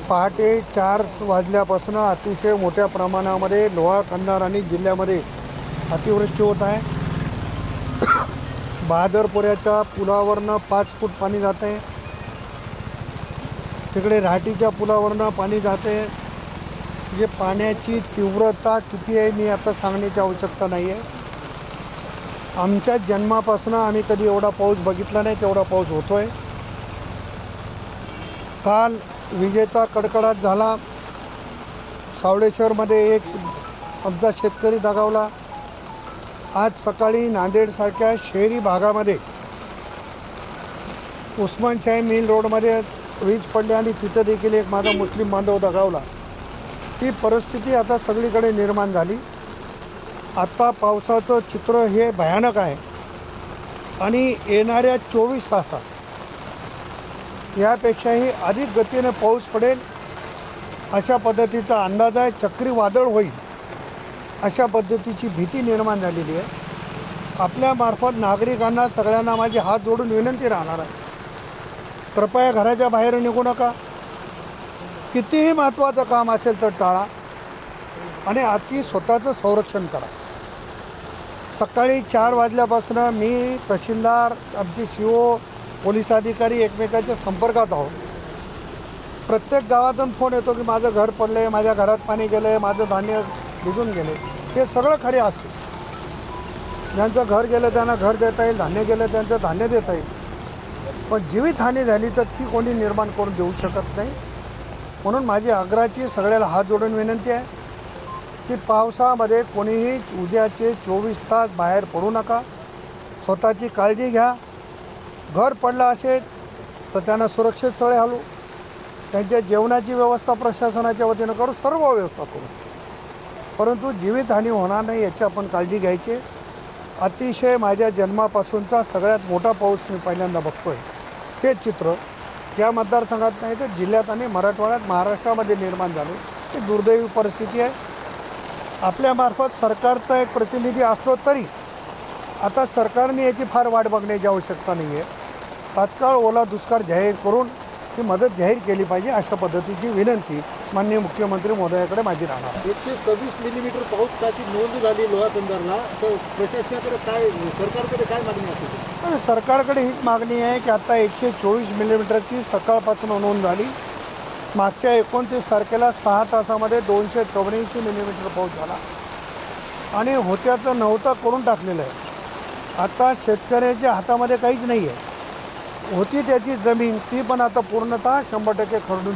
पहाटे 4 वाजल्यापासून अतिशय मोठ्या प्रमाणामध्ये लोहा कंधार आणि जिल्ह्यामध्ये अतिवृष्टी होत आहे. बहादरपुऱ्याच्या पुलावरनं 5 फूट पाणी जात आहे. तिकडे राहटीच्या पुलावरनं पाणी जाते. म्हणजे पाण्याची तीव्रता किती आहे मी आता सांगण्याची आवश्यकता नाही आहे. आमच्या जन्मापासून आम्ही कधी एवढा पाऊस बघितला नाही, तेवढा पाऊस होतो आहे. काल विजेचा कडकडाट झाला. सावळेश्वरमध्ये एक आमचा शेतकरी दगावला. आज सकाळी नांदेडसारख्या शहरी भागामध्ये उस्मानशाही मिल रोडमध्ये वीज पडली आणि तिथं देखील एक माझा मुस्लिम बांधव दगावला. ही परिस्थिती आता सगळीकडे निर्माण झाली. आत्ता पावसाचं चित्र हे भयानक आहे आणि येणाऱ्या 24 तासात यापेक्षाही अधिक गतीने पाऊस पडेल अशा पद्धतीचा अंदाज आहे. चक्रीवादळ होईल अशा पद्धतीची भीती निर्माण झालेली आहे. आपल्यामार्फत नागरिकांना सगळ्यांना माझे हात जोडून विनंती राहणार आहे, कृपया घराच्या बाहेर निघू नका. कितीही महत्त्वाचं काम असेल तर टाळा आणि अति स्वतःचं संरक्षण करा. सकाळी 4 वाजल्यापासून मी तहसीलदार आमचे CO पोलीस अधिकारी एकमेकांच्या संपर्कात आहोत. प्रत्येक गावातून फोन येतो की माझं घर पडलं आहे, माझ्या घरात पाणी गेलं आहे, माझं धान्य भिजून गेले. ते सगळं खरे असते. ज्यांचं घर गेलं त्यांना घर देता येईल, धान्य गेलं त्यांचं धान्य देता येईल, पण जीवितहानी झाली तर ती कोणी निर्माण करून देऊ शकत नाही. म्हणून माझी आग्रहाची सगळ्याला हात जोडून विनंती आहे की पावसामध्ये कोणीही उद्याचे 24 तास बाहेर पडू नका. स्वतःची काळजी घ्या. घर पडलं असेल तर त्यांना सुरक्षित स्थळी हलवू. त्यांच्या जेवणाची व्यवस्था प्रशासनाच्या वतीनं करू, सर्व व्यवस्था करू, परंतु जीवितहानी होणार नाही याची आपण काळजी घ्यायची. अतिशय माझ्या जन्मापासूनचा सगळ्यात मोठा पाऊस मी पहिल्यांदा बघतो आहे. हे चित्र या मतदारसंघात नाही तर जिल्ह्यात आणि मराठवाड्यात, महाराष्ट्रामध्ये निर्माण झाले. ही दुर्दैवी परिस्थिती आहे. आपल्यामार्फत सरकारचा एक प्रतिनिधी असलो तरी आता सरकारने याची फार वाट बघण्याची आवश्यकता नाही आहे. तात्काळ ओला दुष्काळ जाहीर करून ही मदत जाहीर केली पाहिजे अशा पद्धतीची विनंती माननीय मुख्यमंत्री महोदयाकडे माझी राहणार. 126 मिलीमीटर पावसाची नोंद झाली लोहा कंधारला. तर प्रशासनाकडे काय, सरकारकडे काय मागणी असेल? सरकारकडे हीच मागणी आहे की आता 124 मिलीमीटरची सकाळपासून नोंद झाली. मागच्या 29 तारखेला 6 तासामध्ये 284 मिलीमीटर पाऊस झाला आणि होत्याचं नव्हतं करून टाकलेलं आहे. आता शेतकऱ्याच्या हातामध्ये काहीच नाही आहे. होती त्याची जमीन ती पण आता पूर्णतः 100% खरडून